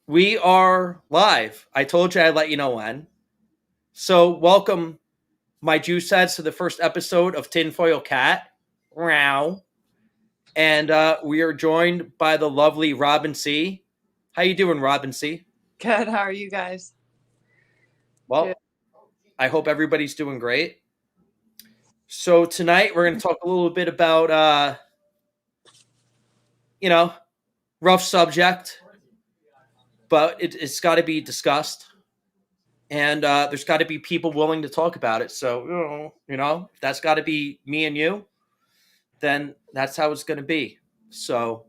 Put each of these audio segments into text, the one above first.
We are live. I told you I'd let you know when. So, welcome, my juice heads, to the first episode of Tinfoil Cat. Wow. And we are joined by the lovely RobynnC. How you doing, RobynnC? Good. How are you guys? Good. Well, I hope everybody's doing great. So tonight we're going to talk a little bit about, you know, rough subject, but it's got to be discussed. And there's got to be people willing to talk about it. So, if that's got to be me and you, then that's how it's going to be. So,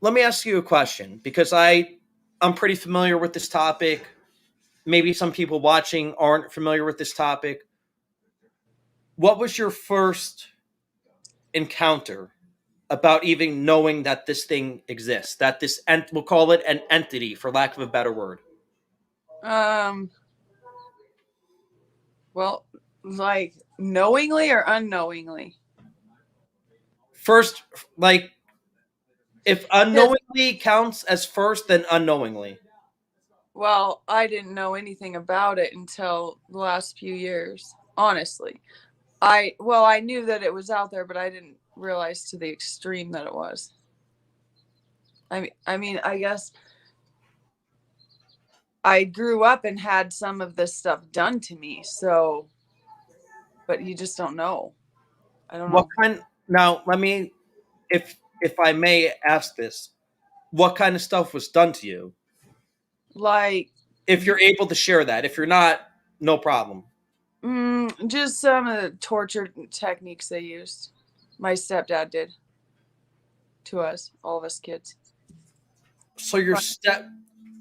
let me ask you a question because I'm pretty familiar with this topic. Maybe some people watching aren't familiar with this topic. What was your first encounter about even knowing that this thing exists? That this, and we'll call it an entity, for lack of a better word. Well, like knowingly or unknowingly? First, like, if unknowingly counts as first, then unknowingly. Well, I didn't know anything about it until the last few years, honestly. I knew that it was out there, but I didn't realize to the extreme that it was. I guess I grew up and had some of this stuff done to me, so but you just don't know. I don't What know. kind? Now, let me, if I may ask this, what kind of stuff was done to you? Like If you're able to share that. If you're not, no problem. just some of the torture techniques they used. My stepdad did to us, all of us kids. So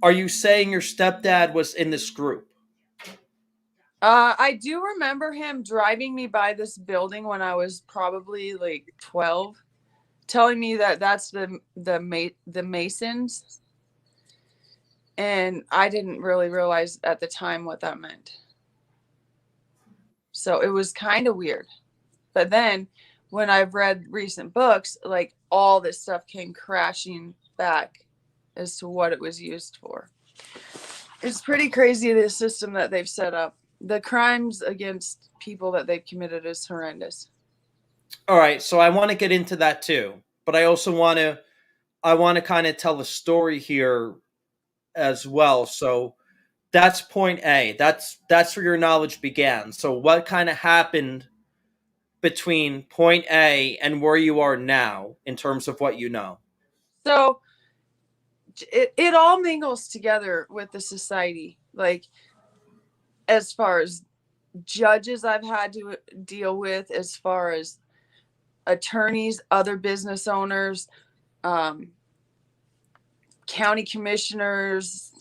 are you saying your stepdad was in this group? I do remember him driving me by this building when I was probably like 12, telling me that that's the Masons, and I didn't really realize at the time what that meant. So it was kind of weird. But then when I've read recent books, like all this stuff came crashing back as to what it was used for. It's pretty crazy, the system that they've set up. The crimes against people that they've committed is horrendous. All right, so I want to get into that too, but I want to kind of tell a story here as well. So that's point A. That's where your knowledge began. So what kind of happened between point A and where you are now in terms of what you know? So it all mingles together with the society. Like, as far as judges I've had to deal with, as far as attorneys, other business owners, county commissioners,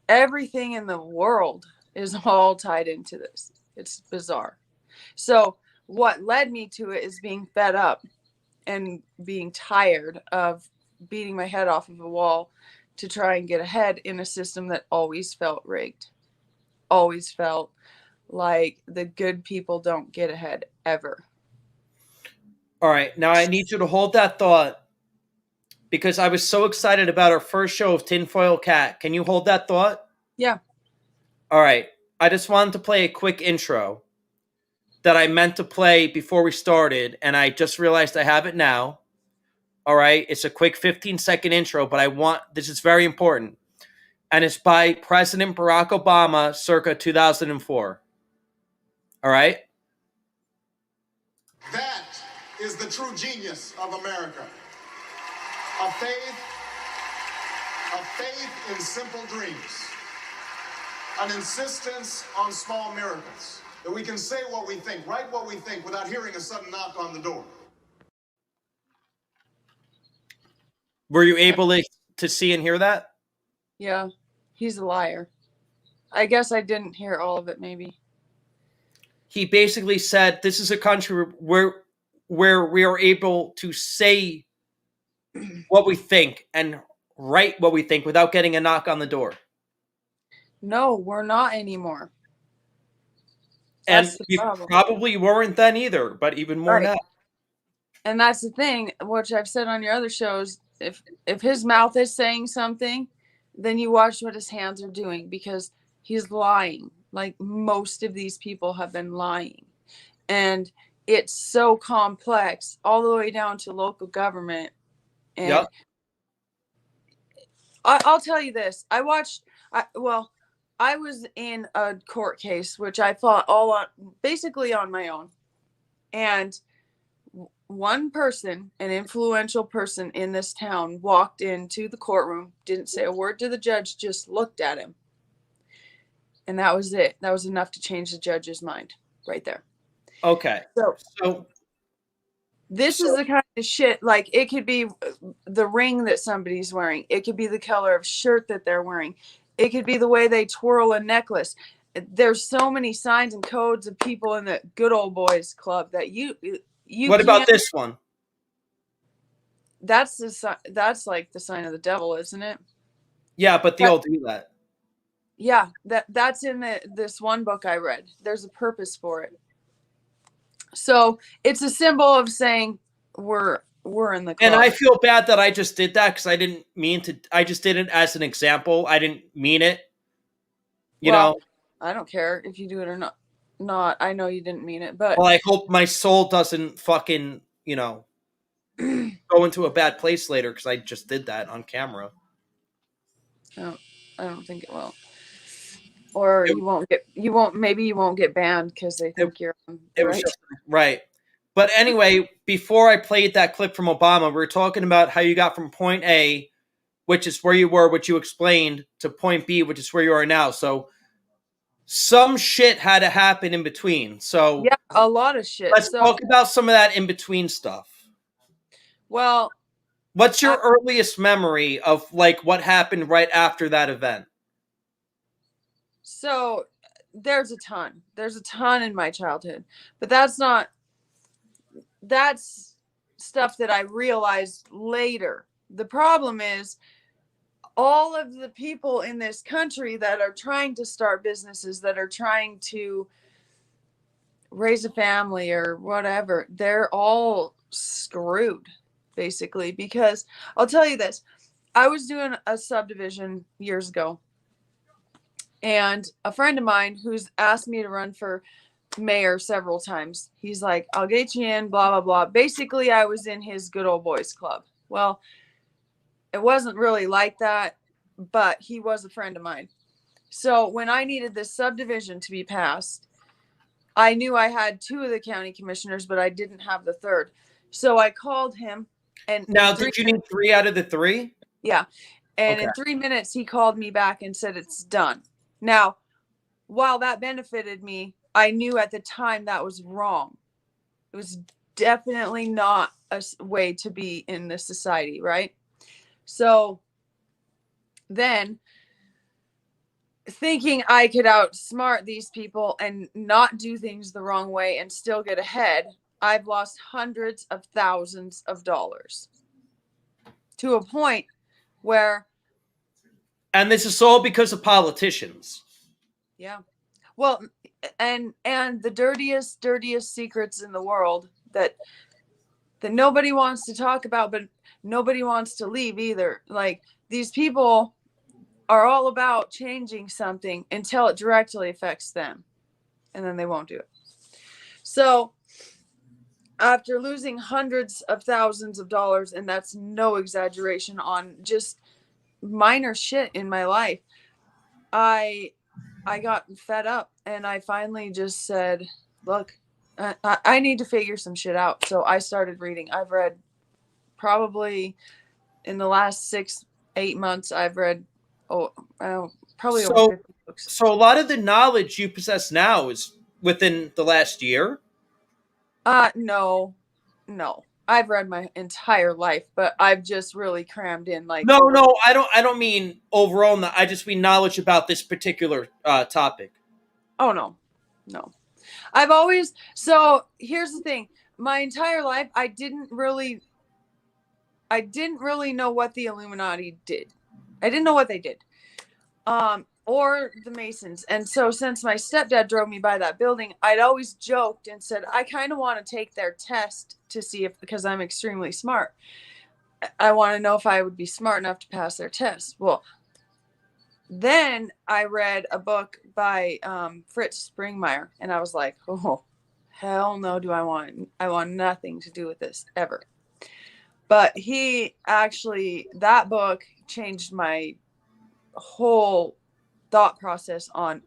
everything in the world is all tied into this. It's bizarre. So what led me to it is being fed up and being tired of beating my head off of a wall to try and get ahead in a system that always felt rigged. Always felt like the good people don't get ahead ever. All right, now I need you to hold that thought because I was so excited about our first show of Tinfoil Cat. Can you hold that thought? Yeah. All right, I just wanted to play a quick intro that I meant to play before we started, and I just realized I have it now. All right, it's a quick 15-second intro, but this is very important. And it's by President Barack Obama circa 2004. All right? That is the true genius of America. A faith in simple dreams. An insistence on small miracles. That we can say what we think, write what we think without hearing a sudden knock on the door. Were you able to see and hear that? Yeah. He's a liar. I guess I didn't hear all of it, maybe. He basically said this is a country where we are able to say what we think and write what we think without getting a knock on the door. No, we're not anymore. And you probably weren't then either, but even more now. And that's the thing, which I've said on your other shows, if his mouth is saying something, then you watch what his hands are doing, because he's lying. Like most of these people have been lying. And it's so complex all the way down to local government. And Yep. I'll tell you this. I was in a court case, which I fought basically on my own. And one person, an influential person in this town, walked into the courtroom, didn't say a word to the judge, just looked at him. And that was it. That was enough to change the judge's mind right there. Okay. So this is the kind of shit, like it could be the ring that somebody's wearing. It could be the color of shirt that they're wearing. It could be the way they twirl a necklace. There's so many signs and codes of people in the good old boys club that you what about this one? That's like the sign of the devil, isn't it? Yeah, but they all do that. Yeah, that's in this one book I read. There's a purpose for it. So it's a symbol of saying we're in the club. And I feel bad that I just did that, because I didn't mean to. I just did it as an example. I didn't mean it. You know? I don't care if you do it or not. I know you didn't mean it, but well, I hope my soul doesn't fucking, go into a bad place later, because I just did that on camera. I don't think it will. Or maybe you won't get banned because they think you're right. Right. But anyway, before I played that clip from Obama, we were talking about how you got from point A, which is where you were, which you explained, to point B, which is where you are now. So some shit had to happen in between. So yeah, a lot of shit. Let's talk about some of that in between stuff. Well, what's your earliest memory of like what happened right after that event? So there's a ton in my childhood, but that's stuff that I realized later. The problem is all of the people in this country that are trying to start businesses, that are trying to raise a family or whatever, they're all screwed basically, because I'll tell you this. I was doing a subdivision years ago, and a friend of mine who's asked me to run for mayor several times, he's like, I'll get you in, blah, blah, blah. Basically, I was in his good old boys club. Well, it wasn't really like that, but he was a friend of mine. So when I needed this subdivision to be passed, I knew I had 2 of the county commissioners, but I didn't have the 3rd. So I called him. And now, did you need 3 out of the 3? Yeah. And in 3 minutes, he called me back and said, it's done. Now, while that benefited me, I knew at the time that was wrong. It was definitely not a way to be in this society, right? So then, thinking I could outsmart these people and not do things the wrong way and still get ahead, I've lost hundreds of thousands of dollars to a point where... And this is all because of politicians. Yeah. Well, and the dirtiest secrets in the world that nobody wants to talk about, but nobody wants to leave either. Like, these people are all about changing something until it directly affects them, and then they won't do it. So after losing hundreds of thousands of dollars, and that's no exaggeration, on just minor shit in my life, I got fed up, and I finally just said, look, I need to figure some shit out. So I started reading. I've read probably in the last 6-8 months, I've read probably over 50 books. So a lot of the knowledge you possess now is within the last year? No. I've read my entire life, but I've just really crammed in like... No, I don't mean overall. I just mean knowledge about this particular topic. Oh, no. I've always... So here's the thing. My entire life, I didn't really know what the Illuminati did. I didn't know what they did. Or the Masons. And so since my stepdad drove me by that building, I'd always joked and said, I kind of want to take their test to see if, because I'm extremely smart. I want to know if I would be smart enough to pass their test. Well, then I read a book by Fritz Springmeier, and I was like, oh, hell no, I want nothing to do with this ever. But that book changed my whole thought process on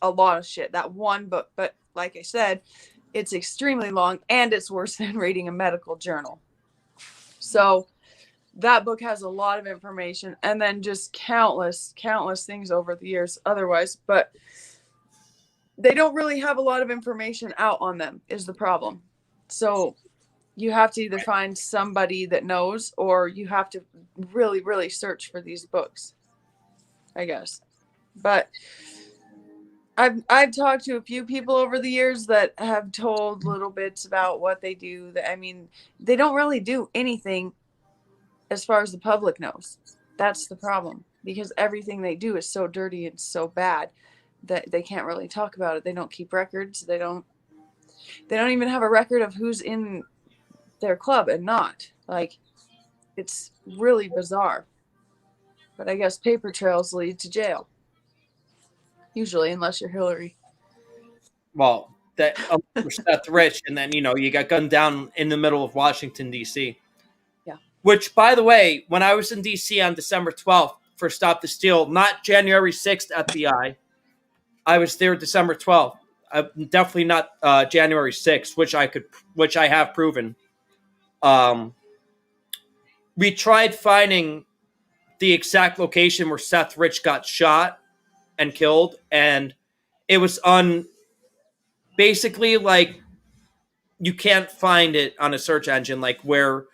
a lot of shit. That one book, but like I said, it's extremely long, and it's worse than reading a medical journal. So that book has a lot of information, and then just countless things over the years otherwise, but they don't really have a lot of information out on them is the problem. So you have to either find somebody that knows, or you have to really, really search for these books, I guess. But I've talked to a few people over the years that have told little bits about what they do. I mean, they don't really do anything as far as the public knows. That's the problem, because everything they do is so dirty and so bad that they can't really talk about it. They don't keep records. They don't even have a record of who's in their club and not. Like, it's really bizarre. But I guess paper trails lead to jail. Usually, unless you're Hillary. Well, that Seth Rich, and then you got gunned down in the middle of Washington D.C. Yeah. Which, by the way, when I was in D.C. on December 12th for Stop the Steal, not January 6th FBI, I was there December 12th. Definitely not January 6th, which I have proven. We tried finding the exact location where Seth Rich got shot and killed, and it was basically like you can't find it on a search engine, like where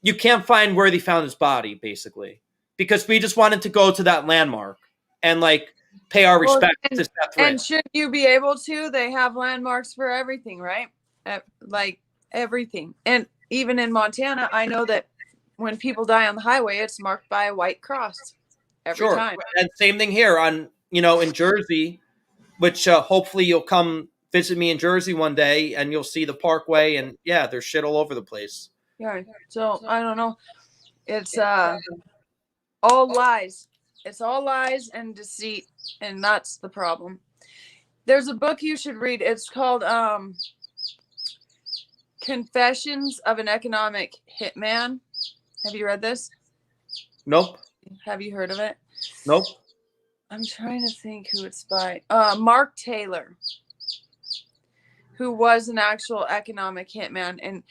you can't find where they found his body, basically, because we just wanted to go to that landmark and like pay our respect to Seth Rich. And should you be able to? They have landmarks for everything, right? Like everything. And even in Montana, I know that when people die on the highway, it's marked by a white cross every time. And same thing here in Jersey, which hopefully you'll come visit me in Jersey one day and you'll see the Parkway, and yeah, there's shit all over the place. Yeah. So I don't know. It's all lies. It's all lies and deceit, and that's the problem. There's a book you should read. It's called Confessions of an Economic Hitman. Have you read this? Nope. Have you heard of it? Nope. I'm trying to think who it's by. Mark Taylor, who was an actual economic hitman, and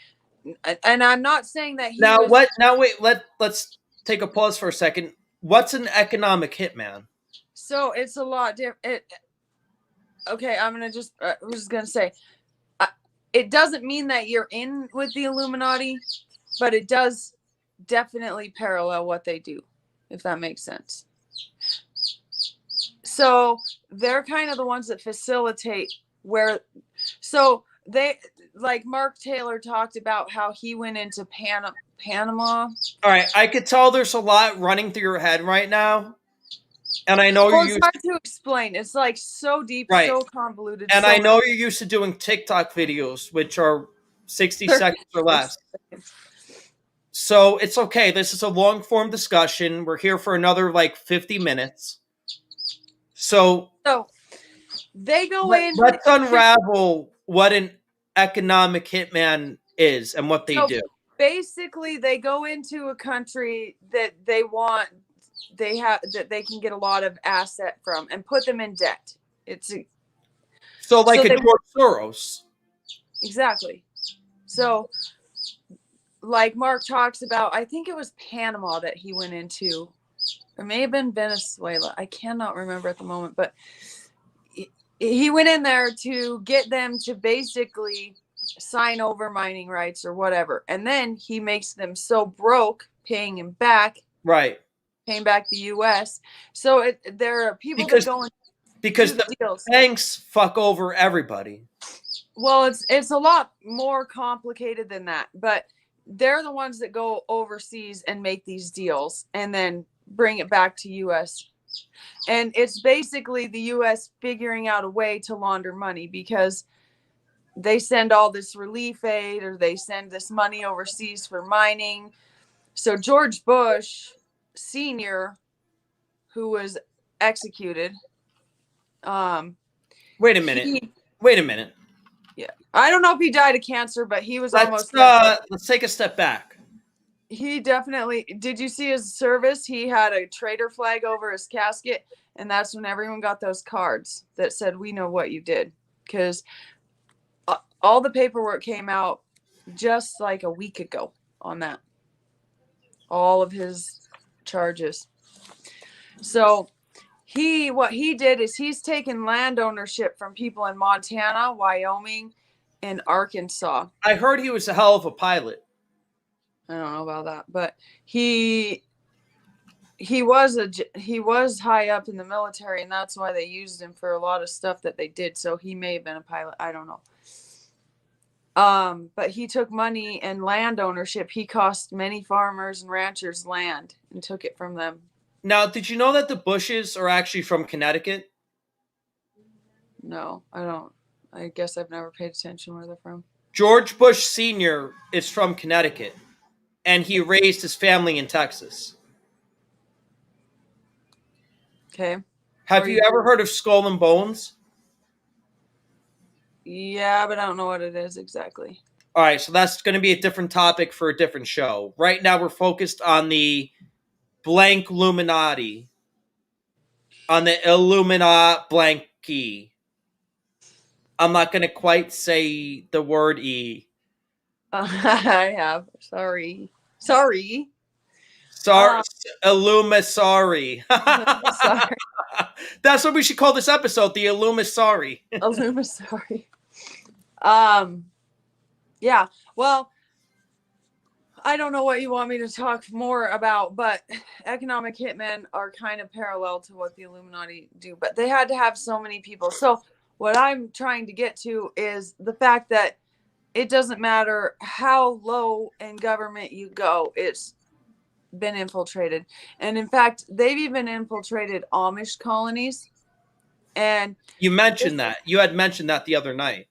I'm not saying that he was... Now wait, let's take a pause for a second. What's an economic hitman? So it's a lot different. Okay, I'm just gonna say, it doesn't mean that you're in with the Illuminati, but it does definitely parallel what they do, if that makes sense. So they're kind of the ones that facilitate so they, like Mark Taylor talked about how he went into Panama. All right, I could tell there's a lot running through your head right now, and I know it's hard to explain. It's like so deep, right, so convoluted. And I know you're used to doing TikTok videos, which are 60 seconds or less. So it's okay. This is a long form discussion. We're here for another 50 minutes. So they go in. Let's unravel what an economic hitman is and what they do. Basically, they go into a country that they can get a lot of asset from and put them in debt. So a George Soros. Exactly. So like Mark talks about, I think it was Panama that he went into. It may have been Venezuela. I cannot remember at the moment, but he went in there to get them to basically sign over mining rights or whatever. And then he makes them so broke paying him back. Right. Paying back the U.S. So there are people that go in because the deals. Banks fuck over everybody. Well, it's a lot more complicated than that, but they're the ones that go overseas and make these deals and then bring it back to U.S. And it's basically the U.S. figuring out a way to launder money because they send all this relief aid or they send this money overseas for mining. So George Bush Sr., who was executed, Wait a minute. Yeah, I don't know if he died of cancer, but he was Let's almost. let's take a step back. He definitely. Did you see his service? He had a traitor flag over his casket, and that's when everyone got those cards that said, "We know what you did," because all the paperwork came out just like a week ago on that. All of his charges. So what he did is he's taken land ownership from people in Montana, Wyoming, and Arkansas. I heard he was a hell of a pilot. I don't know about that, but he was high up in the military, and that's why they used him for a lot of stuff that they did. So he may have been a pilot. I don't know. But he took money and land ownership. He cost many farmers and ranchers land and took it from them. Now, did you know that the Bushes are actually from Connecticut? No, I don't. I guess I've never paid attention where they're from. George Bush Sr. is from Connecticut, and he raised his family in Texas. Okay. Have you ever heard of Skull and Bones? Yeah, but I don't know what it is exactly. All right, so that's going to be a different topic for a different show. Right now, we're focused on the blank Illuminati, on the Illumina blanky. I'm not going to quite say the word E. I have. Sorry. Sorry. Sorry. Illumisari. Sorry. That's what we should call this episode, the Illumisari. Illumisari. Yeah. Well, I don't know what you want me to talk more about, but economic hitmen are kind of parallel to what the Illuminati do, but they had to have so many people. So what I'm trying to get to is the fact that it doesn't matter how low in government you go, it's been infiltrated. And in fact, they've even infiltrated Amish colonies. And you mentioned that. You had mentioned that the other night.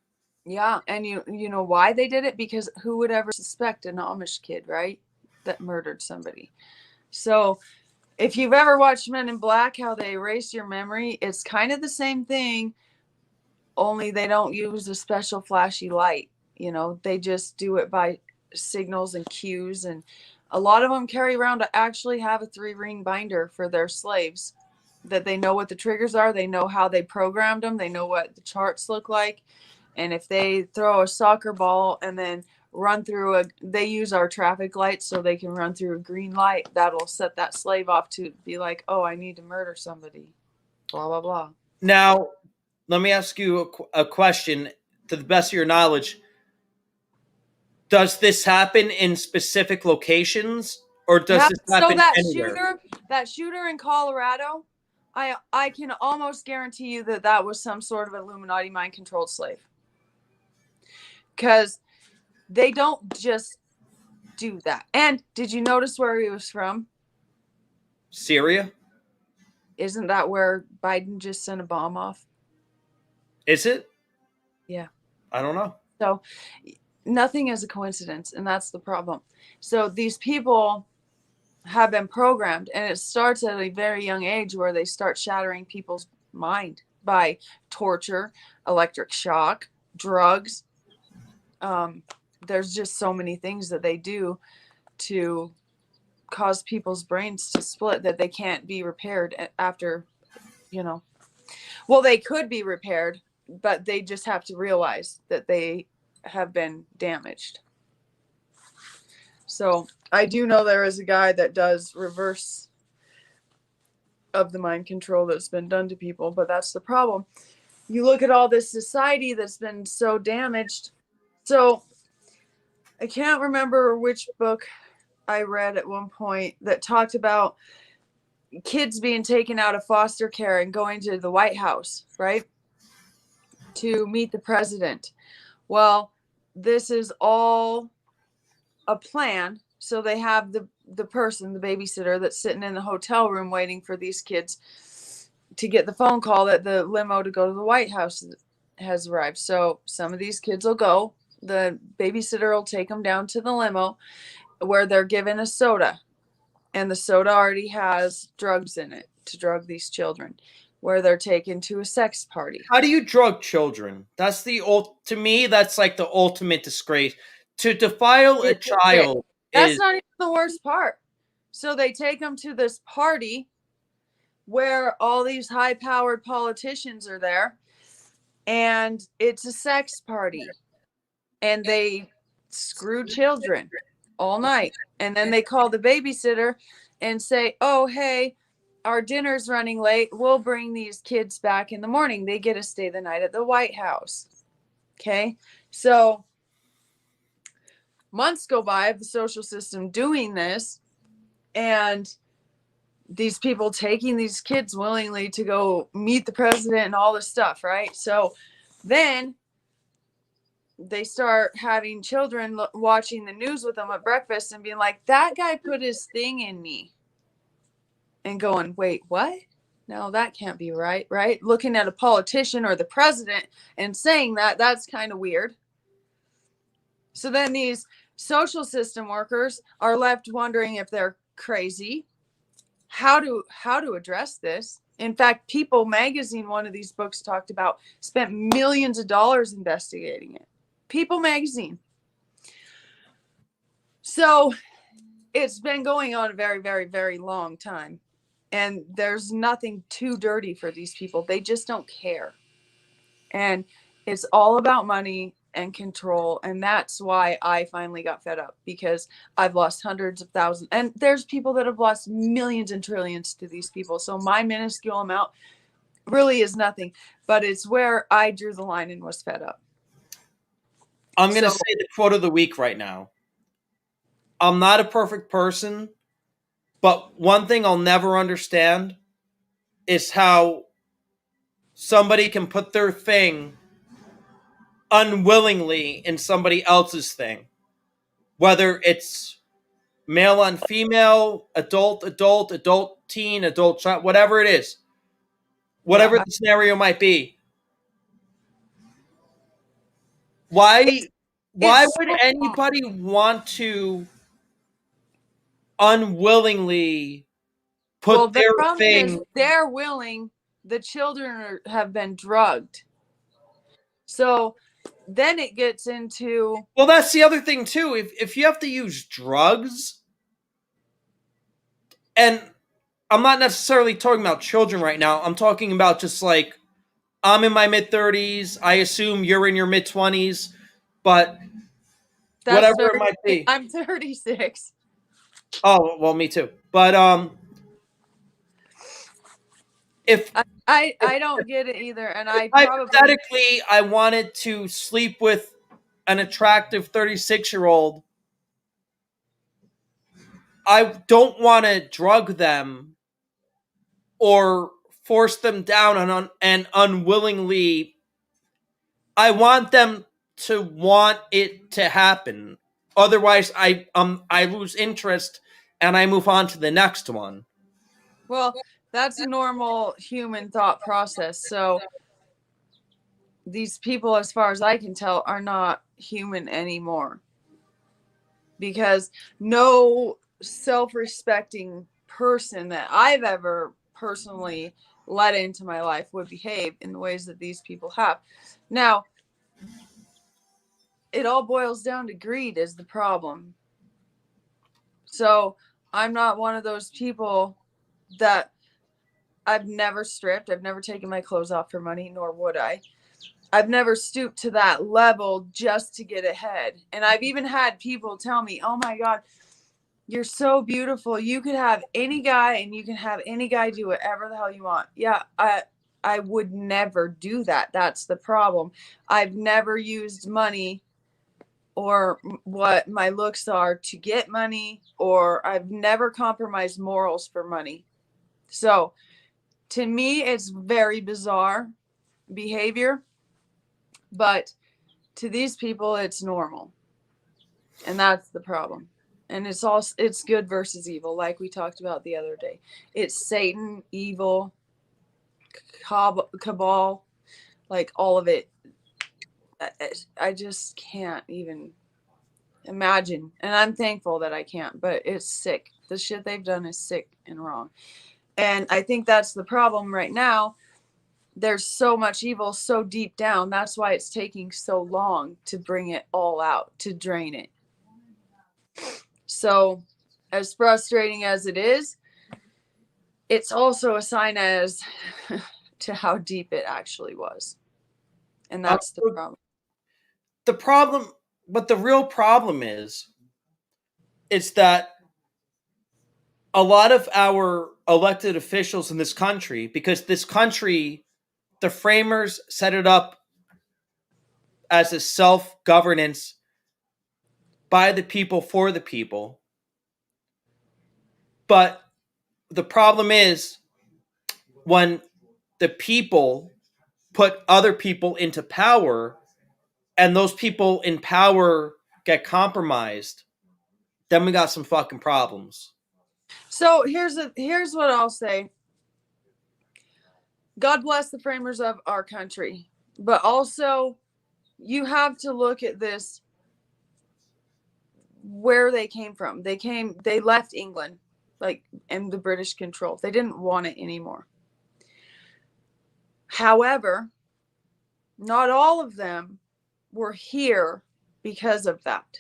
Yeah, and you know why they did it? Because who would ever suspect an Amish kid, right? That murdered somebody. So if you've ever watched Men in Black, how they erase your memory, it's kind of the same thing, only they don't use a special flashy light. You know, they just do it by signals and cues. And a lot of them carry around to actually have a 3-ring binder for their slaves, that they know what the triggers are. They know how they programmed them. They know what the charts look like. And if they throw a soccer ball and then run through they use our traffic lights so they can run through a green light, that'll set that slave off to be like, oh, I need to murder somebody, blah, blah, blah. Now, let me ask you a question to the best of your knowledge. Does this happen in specific locations, or does this happen anywhere? That shooter in Colorado, I can almost guarantee you that was some sort of Illuminati mind-controlled slave. Because they don't just do that. And did you notice where he was from? Syria? Isn't that where Biden just sent a bomb off? Is it? Yeah. I don't know. So nothing is a coincidence, and that's the problem. So these people have been programmed, and it starts at a very young age where they start shattering people's mind by torture, electric shock, drugs. There's just so many things that they do to cause people's brains to split that they can't be repaired after, well, they could be repaired, but they just have to realize that they have been damaged. So I do know there is a guy that does reverse of the mind control that's been done to people, but that's the problem. You look at all this society that's been so damaged. So I can't remember which book I read at one point that talked about kids being taken out of foster care and going to the White House, right? To meet the president. Well, this is all a plan. So they have the person, the babysitter, that's sitting in the hotel room waiting for these kids to get the phone call that the limo to go to the White House has arrived. So some of these kids will go. The babysitter will take them down to the limo, where they're given a soda, and the soda already has drugs in it to drug these children, where they're taken to a sex party. How do you drug children? That's to me, that's like the ultimate disgrace. To defile a child That's is not even the worst part. So they take them to this party where all these high-powered politicians are there, and it's a sex party, and they screw children all night, and then they call the babysitter and say, oh, hey, our dinner's running late, we'll bring these kids back in the morning. They get to stay the night at the White House. Okay, so months go by of the social system doing this, and these people taking these kids willingly to go meet the president and all this stuff, right? So then they start having children watching the news with them at breakfast and being like, that guy put his thing in me. And going, wait, what? No, that can't be right, right? Looking at a politician or the president and saying that, that's kind of weird. So then these social system workers are left wondering if they're crazy, how to address this. In fact, People magazine, one of these books talked about, spent millions of dollars investigating it. People magazine. So it's been going on a very, very, very long time. And there's nothing too dirty for these people. They just don't care. And it's all about money and control. And that's why I finally got fed up, because I've lost hundreds of thousands. And there's people that have lost millions and trillions to these people. So my minuscule amount really is nothing. But it's where I drew the line and was fed up. I'm going to say the quote of the week right now. I'm not a perfect person, but one thing I'll never understand is how somebody can put their thing unwillingly in somebody else's thing. Whether it's male on female, adult, teen, adult child, whatever it is. Whatever the scenario might be. Why would anybody want to unwillingly put their thing? They're willing. The children have been drugged. So then it gets into... Well, that's the other thing too. If you have to use drugs, and I'm not necessarily talking about children right now. I'm talking about just like, I'm in my mid-30s. I assume you're in your mid-20s, but whatever it might be. I'm 36. Oh, well, me too. But if I don't get it either, and hypothetically I wanted to sleep with an attractive 36-year-old, I don't want to drug them or force them down and unwillingly. I want them to want it to happen. Otherwise, I lose interest and I move on to the next one. Well, that's a normal human thought process. So these people, as far as I can tell, are not human anymore, because no self-respecting person that I've ever personally let into my life would behave in the ways that these people have. Now, it all boils down to greed is the problem. So I'm not one of those people that... I've never stripped. I've never taken my clothes off for money, nor would I. I've never stooped to that level just to get ahead. And I've even had people tell me, oh my God, you're so beautiful. You could have any guy, and you can have any guy do whatever the hell you want. Yeah, I would never do that. That's the problem. I've never used money or what my looks are to get money, or I've never compromised morals for money. So to me, it's very bizarre behavior, but to these people, it's normal. And that's the problem. And it's good versus evil, like we talked about the other day. It's Satan, evil, cabal, like all of it. I just can't even. imagine. And I'm thankful that I can't, but it's sick. The shit they've done is sick and wrong. And I think that's the problem right now. There's so much evil so deep down. That's why it's taking so long to bring it all out, to drain it. So as frustrating as it is, it's also a sign as to how deep it actually was. And that's the problem. The problem, but the real problem is that a lot of our elected officials in this country, because this country, the framers set it up as a self-governance by the people for the people. But the problem is when the people put other people into power and those people in power get compromised, then we got some fucking problems. So here's what I'll say. God bless the framers of our country, but also you have to look at this where they came from. They left England, like, and the British control. They didn't want it anymore. However, not all of them were here because of that.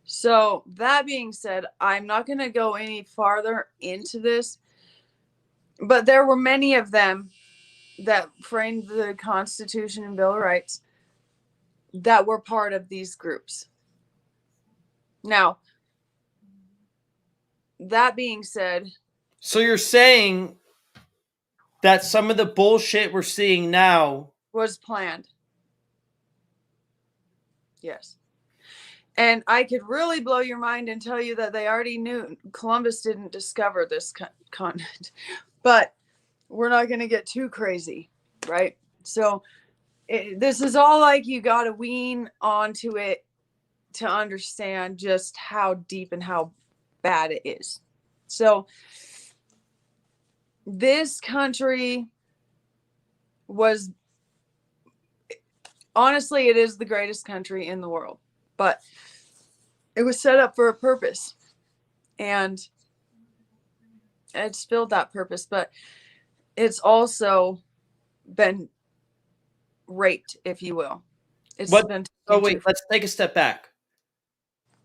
So that being said, I'm not going to go any farther into this, but there were many of them that framed the Constitution and Bill of Rights that were part of these groups. Now, that being said, so you're saying that some of the bullshit we're seeing now was planned. Yes. And I could really blow your mind and tell you that they already knew Columbus didn't discover this continent, but we're not going to get too crazy, right? So this is all like you got to wean onto it to understand just how deep and how bad it is. So this country was, honestly, it is the greatest country in the world, but it was set up for a purpose, and it's filled that purpose, but it's also been raped, if you will. Oh wait, let's take a step back.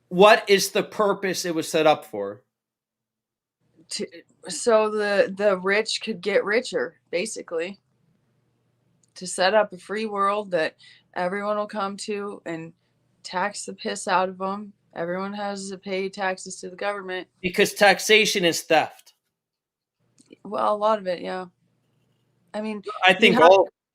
What is the purpose it was set up for? So the rich could get richer, basically. To set up a free world that everyone will come to and tax the piss out of them. Everyone has to pay taxes to the government. Because taxation is theft. Well, a lot of it, yeah. I mean,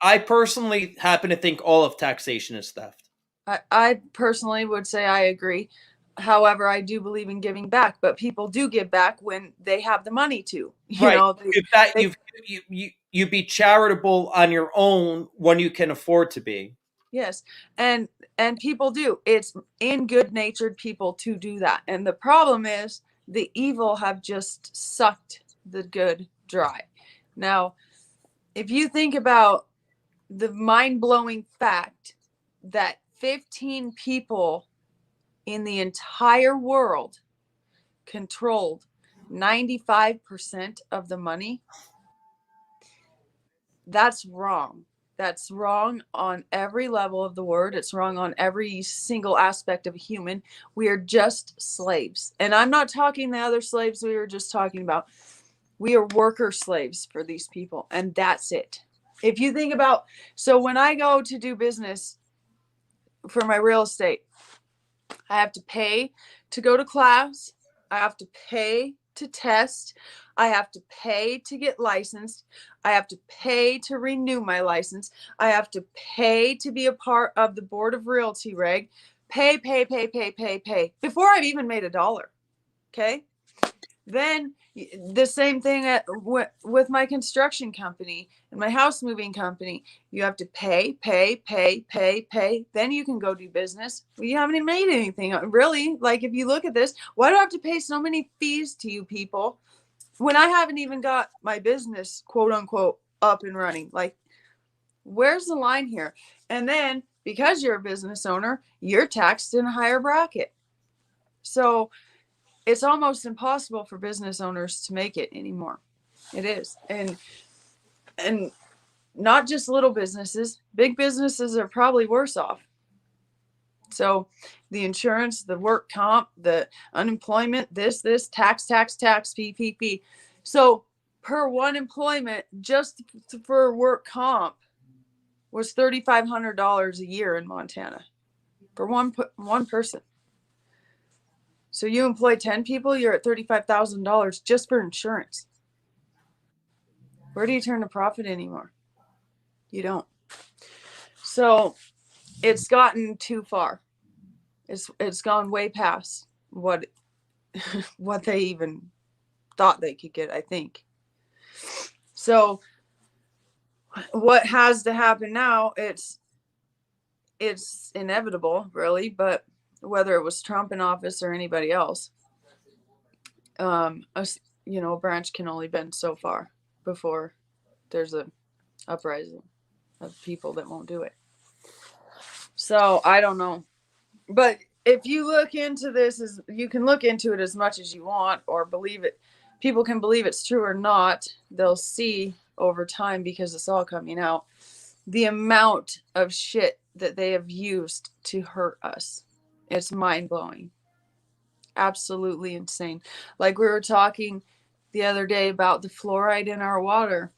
I personally happen to think all of taxation is theft. I personally would say I agree. However, I do believe in giving back, but people do give back when they have the money to. You be charitable on your own when you can afford to be. Yes, and people do. It's in good-natured people to do that. And the problem is the evil have just sucked the good dry. Now, if you think about the mind-blowing fact that 15 people in the entire world controlled 95% of the money, that's wrong. That's wrong on every level of the word. It's wrong on every single aspect of a human. We are just slaves. And I'm not talking the other slaves we were just talking about. We are worker slaves for these people. And that's it. If you think about, so when I go to do business for my real estate, I have to pay to go to class. I have to pay to test. I have to pay to get licensed. I have to pay to renew my license. I have to pay to be a part of the Board of Realty Reg. Pay before I've even made $1. Okay. Then the same thing with my construction company and my house moving company. You have to pay. Then you can go do business. Well, you haven't even made anything. Really? Like, if you look at this, why do I have to pay so many fees to you people when I haven't even got my business, quote unquote, up and running? Like, where's the line here? And then because you're a business owner, you're taxed in a higher bracket. So it's almost impossible for business owners to make it anymore. It is. And not just little businesses, big businesses are probably worse off. So the insurance, the work comp, the unemployment, this, tax, PPP. So per one employment, just for work comp, was $3,500 a year in Montana for one person. So you employ 10 people, you're at $35,000 just for insurance. Where do you turn a profit anymore? You don't. So it's gotten too far. It's gone way past what they even thought they could get, I think. So what has to happen now, it's inevitable, really, but whether it was Trump in office or anybody else, a branch can only bend so far before there's a uprising of people that won't do it. So I don't know. But if you look into this, you can look into it as much as you want or believe it. People can believe it's true or not. They'll see over time, because it's all coming out, the amount of shit that they have used to hurt us. It's mind-blowing. Absolutely insane. Like we were talking the other day about the fluoride in our water,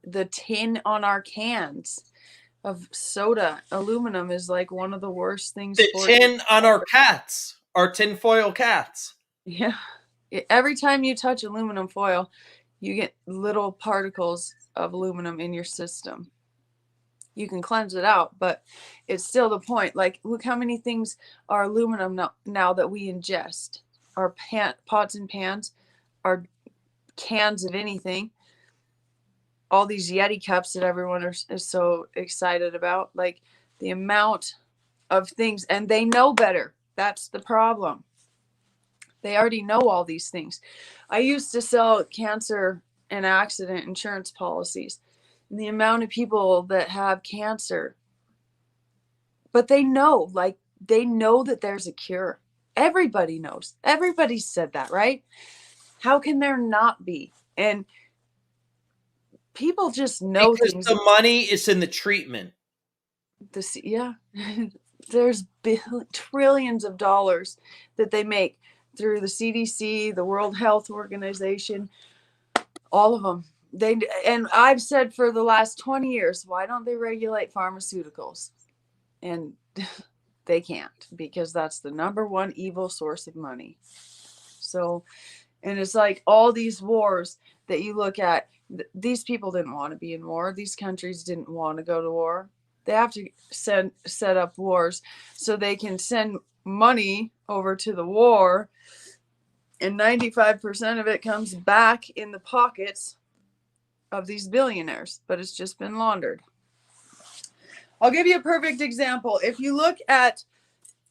the tin on our cans of soda, aluminum is like one of the worst things. The tin on our cats, our tinfoil cats. Yeah. Every time you touch aluminum foil, you get little particles of aluminum in your system. You can cleanse it out, but it's still the point. Like, look how many things are aluminum now that we ingest. Our pots and pans, our cans of anything. All these Yeti cups that everyone is so excited about. Like, the amount of things, and they know better. That's the problem. They already know all these things. I used to sell cancer and accident insurance policies. And the amount of people that have cancer, but they know that there's a cure. Everybody knows. Everybody said that, right? How can there not be? And people just know because things. The money is in the treatment. Yeah. There's trillions of dollars that they make through the CDC, the World Health Organization, all of them. And I've said for the last 20 years, why don't they regulate pharmaceuticals? And they can't, because that's the number one evil source of money. So, and it's like all these wars that you look at, these people didn't want to be in war. These countries didn't want to go to war. They have to set up wars so they can send money over to the war. And 95% of it comes back in the pockets of these billionaires, but it's just been laundered. I'll give you a perfect example. If you look at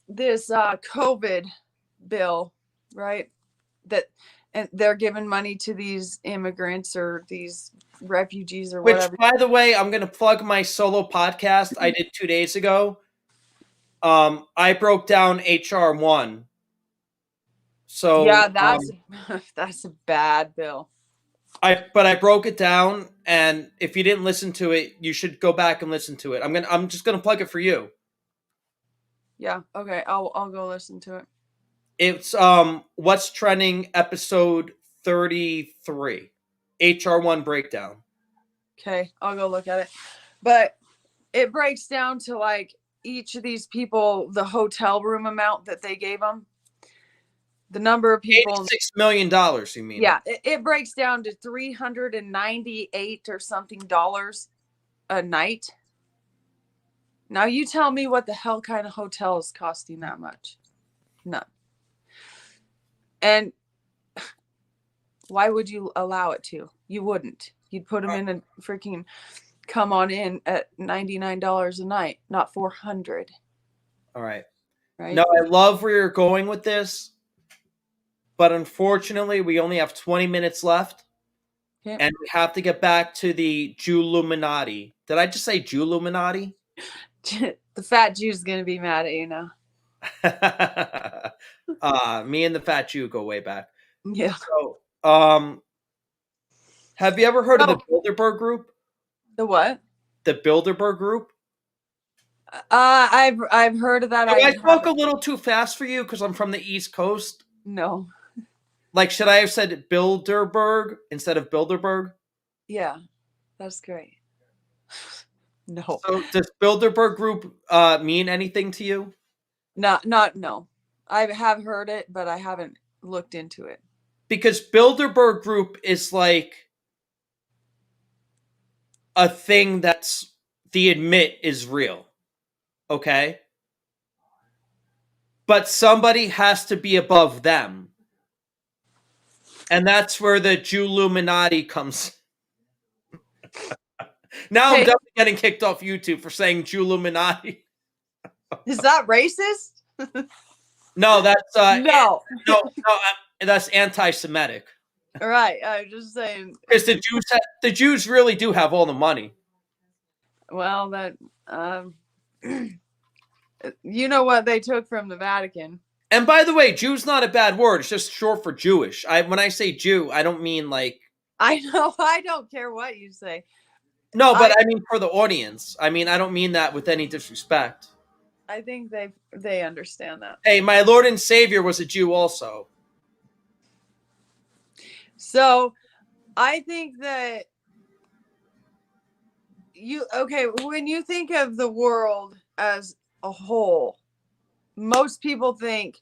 this COVID bill, right, and they're giving money to these immigrants or these refugees or whatever. Which, by the way, I'm going to plug my solo podcast I did 2 days ago. I broke down HR 1. So yeah, that's a bad bill. But I broke it down, and if you didn't listen to it, you should go back and listen to it. I'm just gonna plug it for you. Yeah, okay, I'll go listen to it. It's What's Trending, episode 33, HR 1 breakdown. Okay, I'll go look at it. But it breaks down to like each of these people, the hotel room amount that they gave them. The number of people. $86 million, you mean? Yeah, it breaks down to $398 or something dollars a night. Now you tell me what the hell kind of hotel is costing that much? None. And why would you allow it to? You wouldn't. You'd put them in a freaking come on in at $99 a night, not $400. All right. Right. No, I love where you're going with this, but unfortunately, we only have 20 minutes left, and we have to get back to the Jewluminati. Did I just say Jewluminati? The fat Jew's gonna be mad at you now. Me and the fat Jew go way back. Yeah. So, have you ever heard of the Bilderberg Group? The what? The Bilderberg Group? I've heard of that. Do I talk a little too fast for you because I'm from the East Coast? No. Like, should I have said Bilderberg instead of Bilderberg? Yeah, that's great. No. So, does Bilderberg Group mean anything to you? No. I have heard it, but I haven't looked into it. Because Bilderberg Group is like a thing that's they admit is real. Okay? But somebody has to be above them. And that's where the Jewluminati comes. Now I'm definitely getting kicked off YouTube for saying Jewluminati. Is that racist? No, that's no. That's anti-Semitic. Right, I'm just saying. Because the Jews really do have all the money. Well, that you know what they took from the Vatican. And by the way, Jew's not a bad word. It's just short for Jewish. When I say Jew, I don't mean like. I know. I don't care what you say. No, but I mean for the audience. I mean, I don't mean that with any disrespect. I think they understand that. Hey, my Lord and Savior was a Jew also. So, I think that when you think of the world as a whole, most people think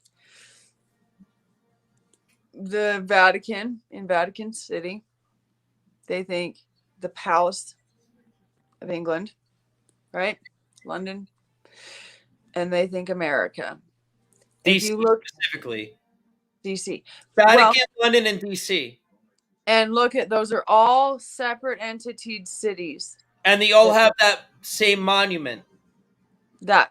the Vatican in Vatican City. They think the Palace of England, right? London. And they think America. DC specifically. DC. Vatican, London, and DC. And look at those are all separate entity cities. And they all have that same monument. And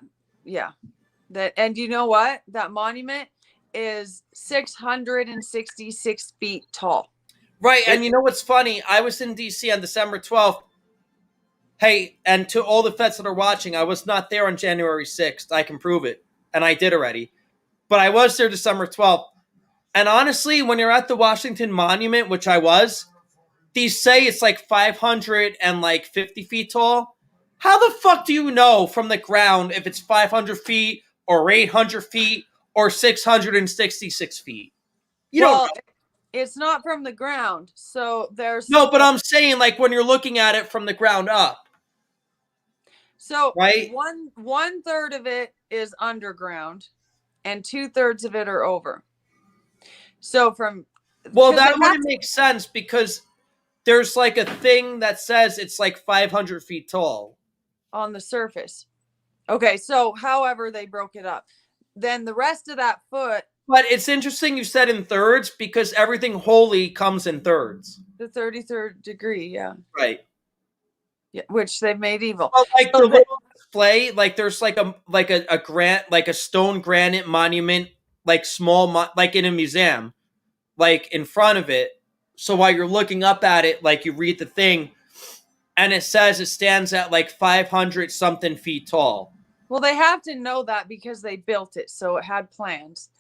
you know what? That monument is 666 feet tall. Right, and you know what's funny? I was in DC on December 12th. Hey, and to all the vets that are watching, I was not there on January 6th. I can prove it, and I did already. But I was there December 12th. And honestly, when you're at the Washington Monument, which I was, these say it's like 550 feet tall. How the fuck do you know from the ground if it's 500 feet or 800 feet or 666 feet? You don't know. It's not from the ground, so there's... No, but I'm saying like when you're looking at it from the ground up. So right? One third of it is underground and 2/3 of it are over. So that wouldn't make sense because there's like a thing that says it's like 500 feet tall. On the surface. Okay, so however they broke it up. Then the rest of that foot... But it's interesting you said in thirds because everything holy comes in thirds. The 33rd degree, yeah. Right. Yeah, which they've made evil. Well, like the little display, like there's like a stone granite monument, like like in a museum, like in front of it. So while you're looking up at it, like you read the thing, and it says it stands at like 500 something feet tall. Well, they have to know that because they built it, so it had plans.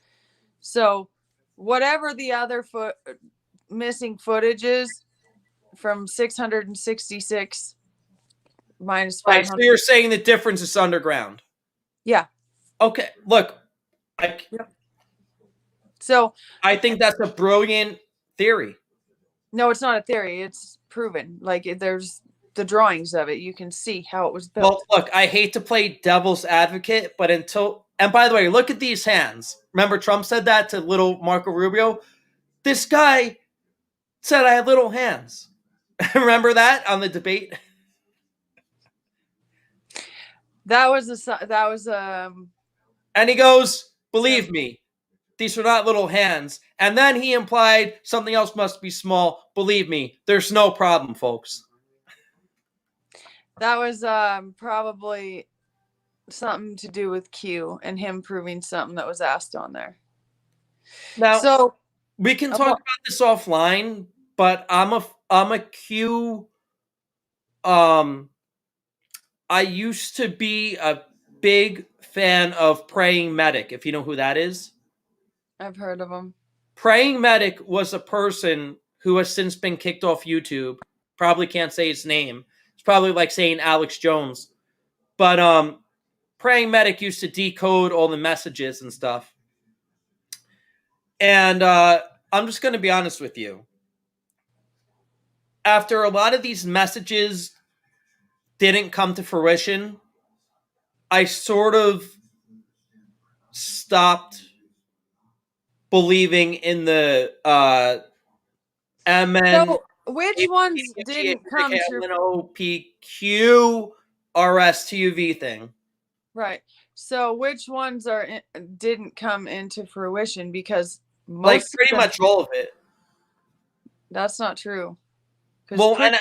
So whatever the other missing footage is from 666 minus 500. Right, so you're saying the difference is underground? Yeah. Okay, look. So I think that's a brilliant theory. No, it's not a theory. It's proven. Like there's the drawings of it. You can see how it was built. Well, look, I hate to play devil's advocate, but and by the way, look at these hands. Remember Trump said that to little Marco Rubio? This guy said I had little hands. Remember that on the debate? And he goes, believe me, these are not little hands. And then he implied something else must be small. Believe me, there's no problem, folks. That was probably something to do with Q and him proving something that was asked on there. Now, so we can talk about this offline, but I'm a Q. I used to be big fan of Praying Medic, if you know who that is. I've heard of them. Praying Medic was a person who has since been kicked off YouTube. Probably can't say his name. It's probably like saying Alex Jones. But Praying Medic used to decode all the messages and stuff. And I'm just going to be honest with you. After a lot of these messages didn't come to fruition, I sort of stopped believing in the MN. So which ones didn't come to MNOPQRSTUV thing? right? So which ones didn't come into fruition? Because Like most pretty of them, much all of it. that's not true. 'Cause Well, and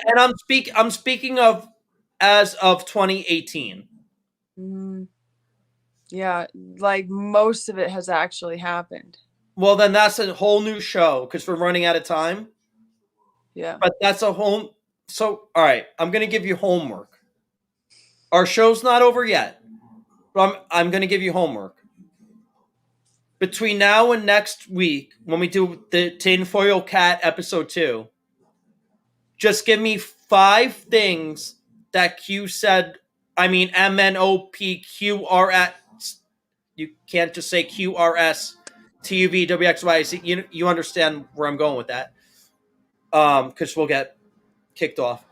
I'm speaking of as of 2018. yeah, like most of it has actually happened. Well, then that's a whole new show because we're running out of time. Yeah. But that's a whole. So, all right, I'm going to give you homework. Our show's not over yet, but I'm going to give you homework. Between now and next week, when we do the Tinfoil Cat episode 2, just give me 5 things that Q said. I mean, MNOPQRS. You can't just say QRS, TUV, WXY. You understand where I'm going with that. Because we'll get kicked off.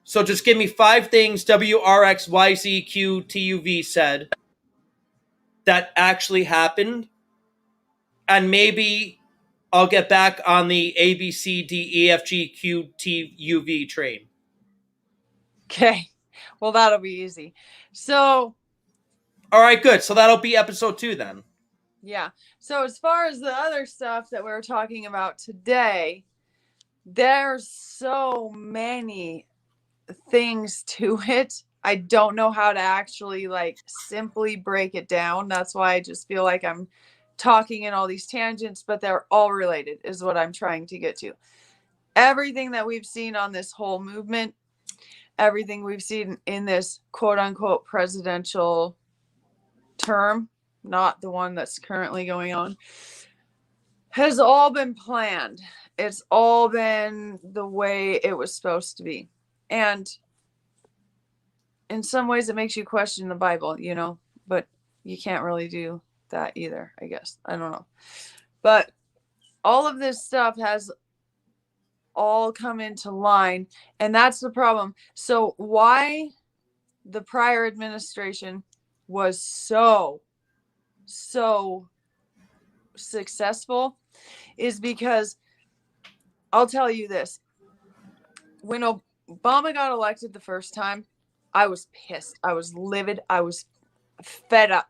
So just give me 5 things WRXYZQTUV said that actually happened. And maybe I'll get back on the ABCDEFGQTUV train. Okay. Well, that'll be easy. So, all right, good. So that'll be episode 2 then. Yeah. So as far as the other stuff that we were talking about today, there's so many things to it. I don't know how to actually like simply break it down. That's why I just feel like I'm talking in all these tangents, but they're all related is what I'm trying to get to. Everything that we've seen on this whole movement, everything we've seen in this quote unquote presidential term, not the one that's currently going on, has all been planned. It's all been the way it was supposed to be. And in some ways it makes you question the Bible, you know, but you can't really do that either, I guess. I don't know. But all of this stuff has all come into line, and that's the problem. So why the prior administration was so successful is because I'll tell you this. When Obama got elected the first time, I was pissed. I was livid. I was fed up.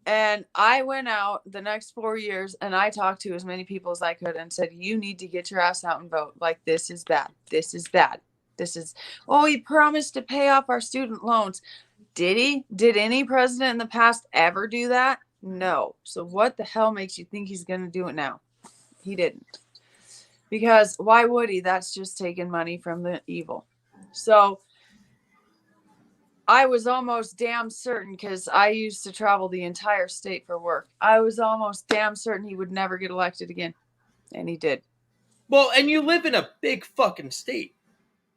And I went out the next 4 years and I talked to as many people as I could and said, you need to get your ass out and vote. Like, this is bad. This is bad. This is, oh, he promised to pay off our student loans. Did he? Did any president in the past ever do that? No. So what the hell makes you think he's going to do it now? He didn't. Because why would he? That's just taking money from the evil. So I was almost damn certain, because I used to travel the entire state for work. I was almost damn certain he would never get elected again. And he did. Well, and you live in a big fucking state.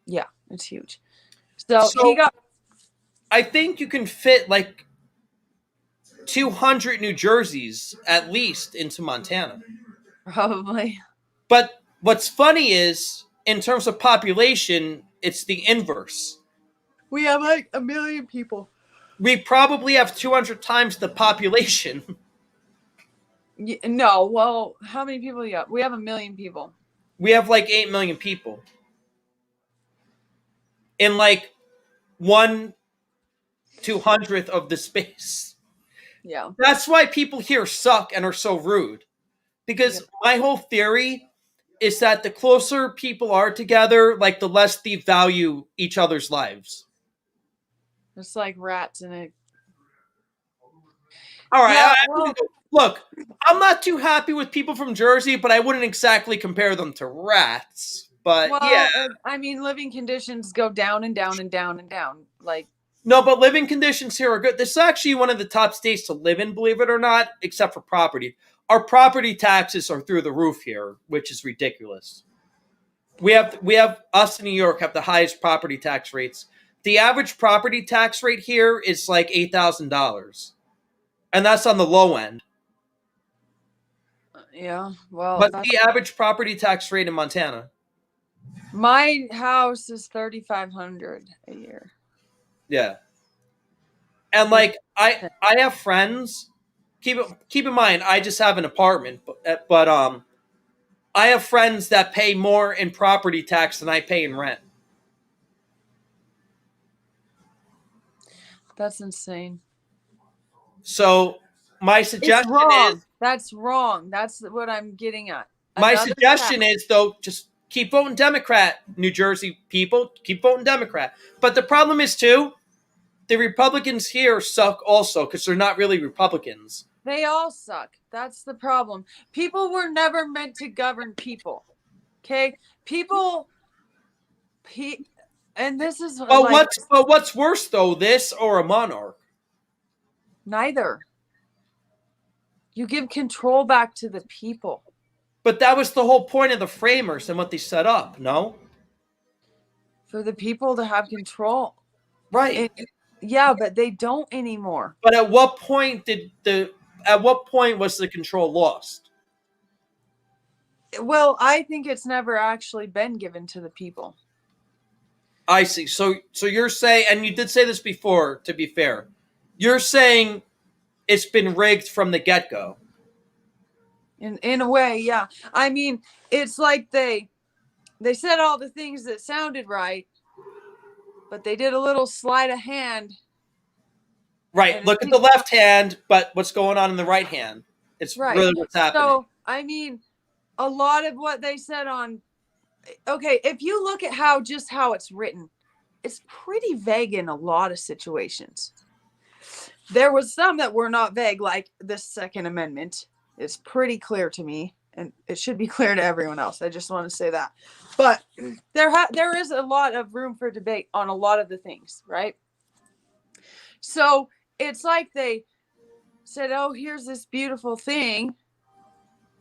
Yeah, it's huge. So he got... I think you can fit like 200 New Jerseys at least into Montana. Probably. But what's funny is, in terms of population, it's the inverse. We have like 1 million people. We probably have 200 times the population. No, well, how many people do you have? We have 1 million people. We have like 8 million people. In like 1/200th of the space. Yeah. That's why people here suck and are so rude. Because my whole theory is that the closer people are together, like the less they value each other's lives. It's like rats in a... All right. Yeah, look, I'm not too happy with people from Jersey, but I wouldn't exactly compare them to rats. But yeah. I mean, living conditions go down and down and down and down. Like, No, but living conditions here are good. This is actually one of the top states to live in, believe it or not, except for property. Our property taxes are through the roof here, which is ridiculous. We have us in New York have the highest property tax rates. The average property tax rate here is like $8,000, and that's on the low end. Yeah, well, What's the average property tax rate in Montana? my house is 3,500 a year. Yeah, and like I have friends. Keep in mind, I just have an apartment, but I have friends that pay more in property tax than I pay in rent. That's insane. So my It's suggestion wrong. is That's wrong. That's what I'm getting at. my Another suggestion tax. is though, just keep voting Democrat, New Jersey people, keep voting Democrat. But the problem is too, the Republicans here suck also because they're not really Republicans. They all suck. That's the problem. People were never meant to govern people. Okay? And this is But like what's worse though, this or a monarch? neither. You give control back to the people. But that was the whole point of the framers and what they set up, no? For the people to have control. Right. Yeah, but they don't anymore. But at what point was the control lost? Well, I think it's never actually been given to the people. I see. So you're saying, and you did say this before, to be fair, you're saying it's been rigged from the get-go. In a way, yeah. I mean, it's like they said all the things that sounded right, but they did a little sleight of hand. Right. Look at the left hand, but what's going on in the right hand? It's right. Really what's happening. So, I mean, a lot of what they said on, okay, if you look at how it's written, it's pretty vague in a lot of situations. There was some that were not vague, like the Second Amendment. It's pretty clear to me, and it should be clear to everyone else. I just want to say that. But there is a lot of room for debate on a lot of the things, right? So it's like they said, oh, here's this beautiful thing,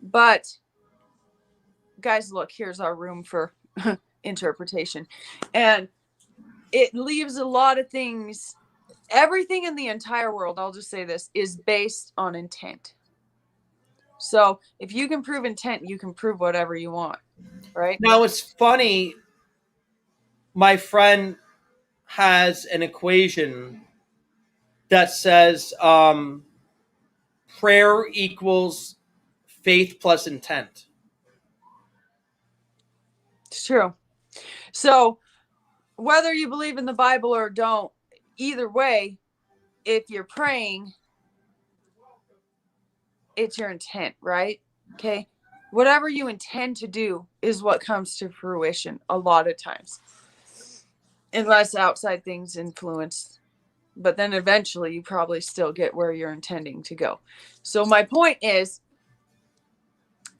but guys, look, here's our room for interpretation. And it leaves a lot of things. Everything in the entire world, I'll just say this, is based on intent. So if you can prove intent, you can prove whatever you want, right? Now, it's funny. My friend has an equation that says prayer equals faith plus intent. It's true. So whether you believe in the Bible or don't, either way, if you're praying, it's your intent, right? Okay. Whatever you intend to do is what comes to fruition a lot of times, unless outside things influence. But then eventually you probably still get where you're intending to go. So my point is,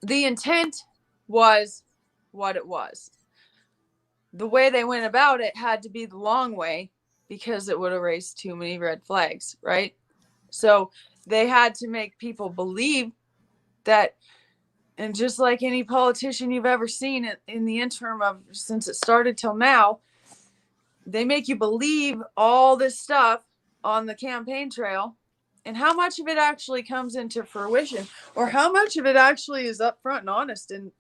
the intent was what it was. The way they went about it had to be the long way because it would have raised too many red flags, right? So they had to make people believe that, and just like any politician you've ever seen in the interim of since it started till now, they make you believe all this stuff on the campaign trail, and how much of it actually comes into fruition or how much of it actually is upfront and honest. And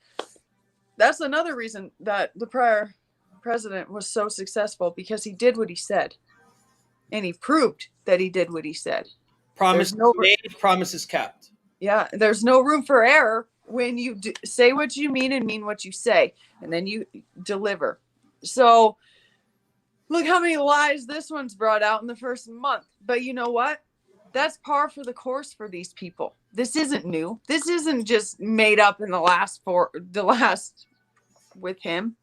that's another reason that the prior president was so successful, because he did what he said, and he proved that he did what he said. Promises made, promises kept. Yeah, there's no room for error when you say what you mean and mean what you say, and then you deliver. So look how many lies this one's brought out in the first month. But you know what? That's par for the course for these people. This isn't new. This isn't just made up in the last with him.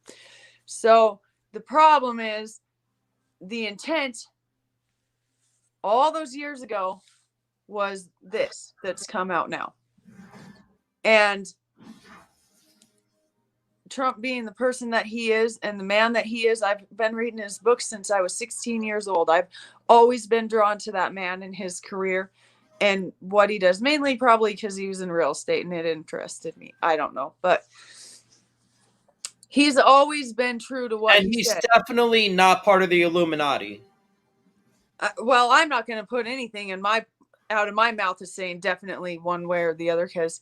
So the problem is the intent all those years ago was this that's come out now. And Trump being the person that he is and the man that he is, I've been reading his books since I was 16 years old. I've always been drawn to that man and his career and what he does, mainly probably because he was in real estate and it interested me. I don't know, but he's always been true to what and he he's said. definitely not part of the Illuminati. Well, I'm not going to put anything out of my mouth as saying definitely one way or the other, because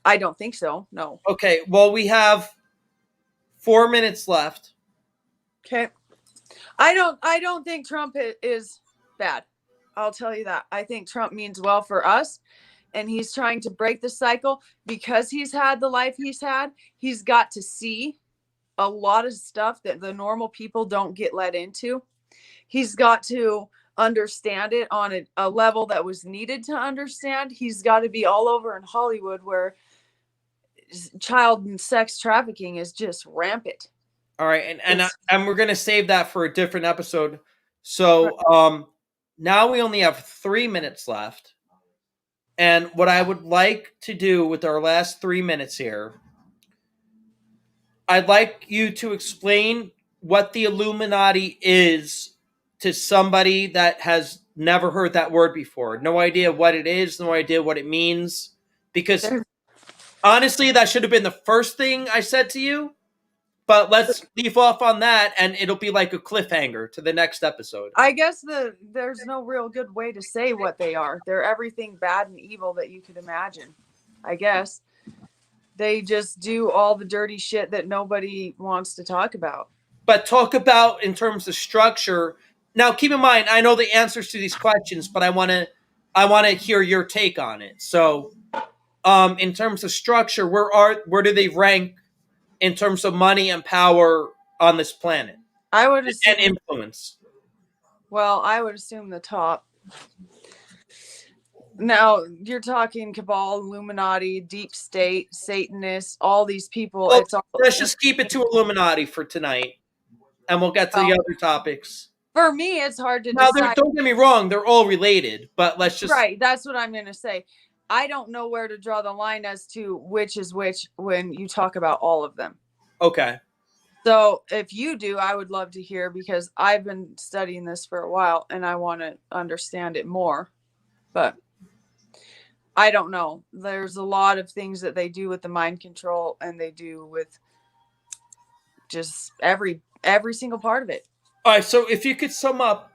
I don't think so. No. Okay, well, we have 4 minutes left. Okay. I don't think Trump is bad. I'll tell you that. I think Trump means well for us, and he's trying to break the cycle because he's had the life he's had. He's got to see a lot of stuff that the normal people don't get let into. He's got to understand it on a level that was needed to understand. He's got to be all over in Hollywood where child and sex trafficking is just rampant. All right, and we're gonna save that for a different episode. So now we only have 3 minutes left, and what I would like to do with our last 3 minutes here, I'd like you to explain what the Illuminati is to somebody that has never heard that word before. No idea what it is, no idea what it means, because honestly, that should have been the first thing I said to you. But let's leave off on that, and it'll be like a cliffhanger to the next episode. I guess there's no real good way to say what they are. They're everything bad and evil that you could imagine. I guess they just do all the dirty shit that nobody wants to talk about. But talk about in terms of structure. Now, keep in mind, I know the answers to these questions, but I want to hear your take on it. So, in terms of structure, where do they rank in terms of money and power on this planet? I would assume, and influence. Well, I would assume the top. Now, you're talking cabal, Illuminati, deep state, Satanists, all these people. Well, let's just keep it to Illuminati for tonight, and we'll get to the other topics. For me, it's hard to decide. decide. Don't get me wrong, they're all related, but let's just... Right, that's what I'm going to say. I don't know where to draw the line as to which is which when you talk about all of them. Okay. So if you do, I would love to hear, because I've been studying this for a while and I want to understand it more. But I don't know. There's a lot of things that they do with the mind control, and they do with just every single part of it. All right, so if you could sum up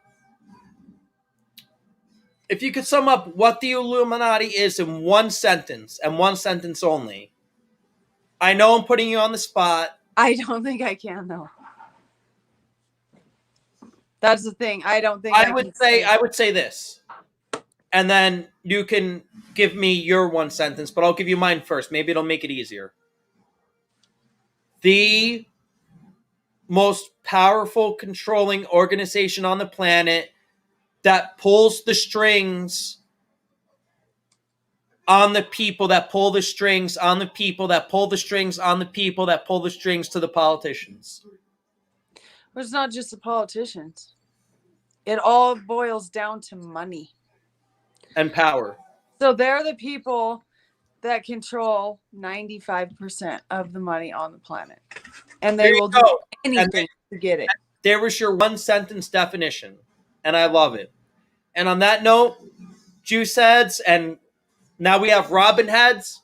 what the Illuminati is in one sentence, and one sentence only. I know I'm putting you on the spot. I don't think I can, though. That's the thing. I don't think I would say this. And then you can give me your one sentence, but I'll give you mine first. Maybe it'll make it easier. The most powerful controlling organization on the planet that pulls the strings on the people that pull the strings on the people that pull the strings on the people that pull the strings to the politicians. But it's not just the politicians. It all boils down to money. And power. So they're the people that control 95% of the money on the planet. And they will do anything to get it. There was your one sentence definition. And I love it. And on that note, Juice Heads, and now we have Robin Heads.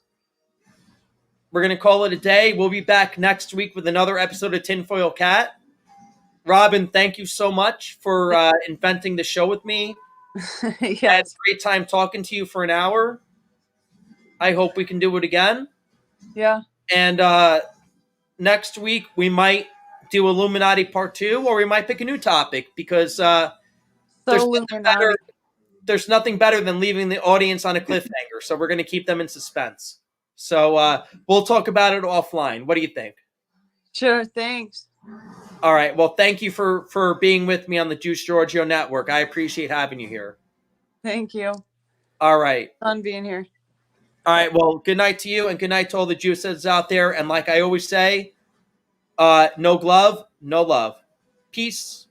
We're going to call it a day. We'll be back next week with another episode of Tinfoil Cat. Robin, thank you so much for inventing the show with me. Yes. I had a great time talking to you for an hour. I hope we can do it again. Yeah. And next week, we might do Illuminati Part 2, or we might pick a new topic, because there's nothing better than leaving the audience on a cliffhanger. So we're going to keep them in suspense. So we'll talk about it offline. What do you think? Sure. Thanks. All right. Well, thank you for being with me on the Juice Giorgio Network. I appreciate having you here. Thank you. All right. Fun being here. All right. Well, good night to you, and good night to all the Juice Heads out there. And like I always say, no glove, no love. Peace.